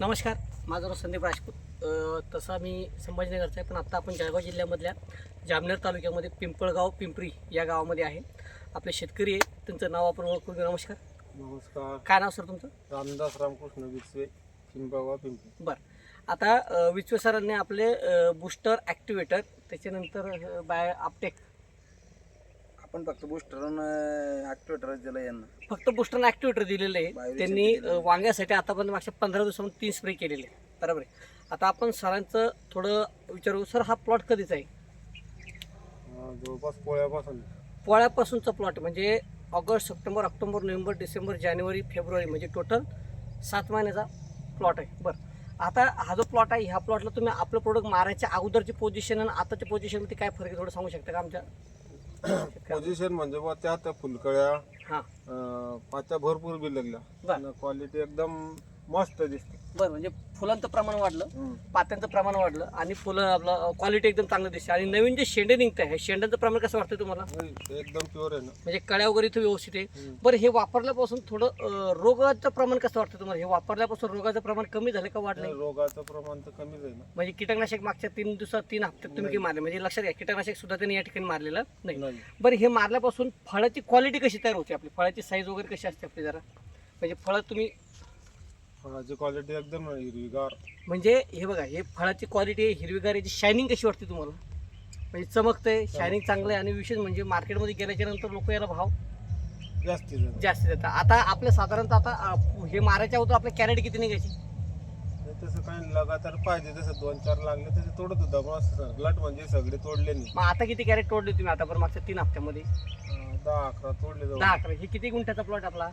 नमस्कार, माझं नाव संदीप राजपूत. तसा मी संभाजीनगरचा आहे, पण आत्ता आपण जळगाव जिल्ह्यामधल्या जामनेर तालुक्यामध्ये पिंपळगाव पिंपरी या गावामध्ये आहे. आपले शेतकरी आहे, त्यांचं नाव आपण ओळखू घेऊ. नमस्कार. नमस्कार. काय नाव सर तुमचं? रामदास रामकृष्ण विचवे, पिंपळगाव पिंपरी. बरं, आता विचवे सरांनी आपले बूस्टर ॲक्टिवेटर, त्याच्यानंतर बाय अपटेक, आपण फक्त बूस्टर ॲक्टिवेटर दिलं यांना. फक्त बूस्टर ॲक्टिवेटर दिलेलं आहे त्यांनी. वांग्यासाठी आतापर्यंत मागच्या 15 दिवसामध्ये 3 स्प्रे केलेले आहे, बरोबर आहे. आता आपण सरांचं थोडं विचारू. सर, हा प्लॉट कधीचा आहे? जवळपास पोळ्यापासून. पोळ्यापासूनचा प्लॉट म्हणजे August, September, October, November, December, जानेवारी, फेब्रुवारी, म्हणजे टोटल 7 महिन्याचा प्लॉट आहे. बरं, आता हा जो प्लॉट आहे, ह्या प्लॉटला तुम्ही आपलं प्रोडक्ट मारायच्या अगोदरची पोझिशन आणि आताच्या पोझिशनमध्ये काय फरक आहे थोडं सांगू शकता का आमच्या? पोझिशन म्हणजे बा त्यात फुलकळ्या हां, पाच्या भरपूर बी लागल्या, क्वालिटी एकदम मस्त दिसते. बरं, म्हणजे फुलांचं प्रमाण वाढलं, पात्यांचं प्रमाण वाढलं आणि फुलं आपलं क्वालिटी एकदम चांगलं दिसते. आणि नवीन जे शेंडे निघत आहे, शेंड्यांचं प्रमाण कसं वाटतं तुम्हाला? एकदम प्युअर आहे ना, म्हणजे कळ्या वगैरे इथं व्यवस्थित आहे. बरं, हे वापरल्यापासून थोडं रोगाचं प्रमाण कसं वाटतं तुम्हाला? हे वापरल्यापासून रोगाचं प्रमाण कमी झालं का वाढलं? रोगाचं प्रमाण तर कमीच आहे ना. म्हणजे कीटकनाशक मागच्या 3 हप्त्यात तुम्ही काही मारले, म्हणजे लक्षात घ्या कीटकनाशक सुद्धा त्यांनी या ठिकाणी मारलेलं नाही. बरं, हे मारल्यापासून फळाची क्वालिटी कशी तयार होते आपली? फळाची साईज वगैरे कशी असते आपली जरा? म्हणजे फळं तुम्ही फळाची क्वालिटी एकदम हिरवीगार. म्हणजे हे बघा, हे फळाची क्वालिटी आहे, हिरवीगार, याची शायनिंग कशी वाटते तुम्हाला? म्हणजे चमकतंय, शायनिंग चांगलं आहे. आणि विशेष म्हणजे मार्केटमध्ये गेल्याच्या नंतर लोक याला भाव जास्त देतात. आता आपल्या साधारणतः आता हे मारायच्या अगोदर आपल्या कॅरेट किती निघायची? तसं काही लगातार पाहिजे, तसं 2-4 लागले तसे तोडत होता, पण लट म्हणजे सगळे तोडले नाही. मग आता किती कॅरेट तोडले तुम्ही आतापर्यंत मागच्या 3 हप्त्यामध्ये? 10-11 तोडले. 10-11. हे किती गुंठ्याचा प्लॉट आपला?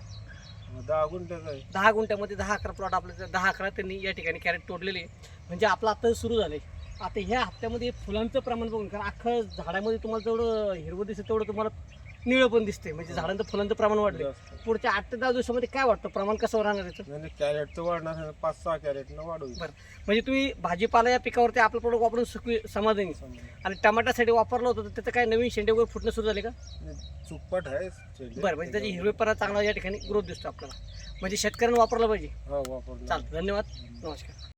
10 गुंठ्याचा आहे. 10 गुंठ्यामध्ये 10-11 प्लॉट आपल्या 10-11 त्यांनी या ठिकाणी कॅरेट तोडलेले. म्हणजे आपलं आता सुरू झालंय. आता ह्या हप्त्यामध्ये फुलांचं प्रमाण बघून, कारण अख्खं झाडामध्ये तुम्हाला जेवढं हिरवं दिसतं तेवढं तुम्हाला निळं पण दिसते. म्हणजे झाडांचं फुलांचं प्रमाण वाढले. पुढच्या 8 ते 10 दिवसामध्ये काय वाटतं प्रमाण कसं राहणार याचं? कॅरेट तर वाढणार, 5-6 कॅरेट न वाढू. बरं, म्हणजे तुम्ही भाजीपाला या पिकावरती आपलं प्रोडक्ट वापरून समाधानी. आणि टमाट्यासाठी वापरलं होतं तर त्याचं काय नवीन शेंडे वगैरे फुटणं सुरू झाले का? चुकपट आहे. बरं, म्हणजे त्याची हिरवेपणा चांगला या ठिकाणी ग्रोथ दिसतो आपल्याला. म्हणजे शेतकऱ्यांनी वापरलं पाहिजे. हो, वापरलं. चालतं, धन्यवाद, नमस्कार.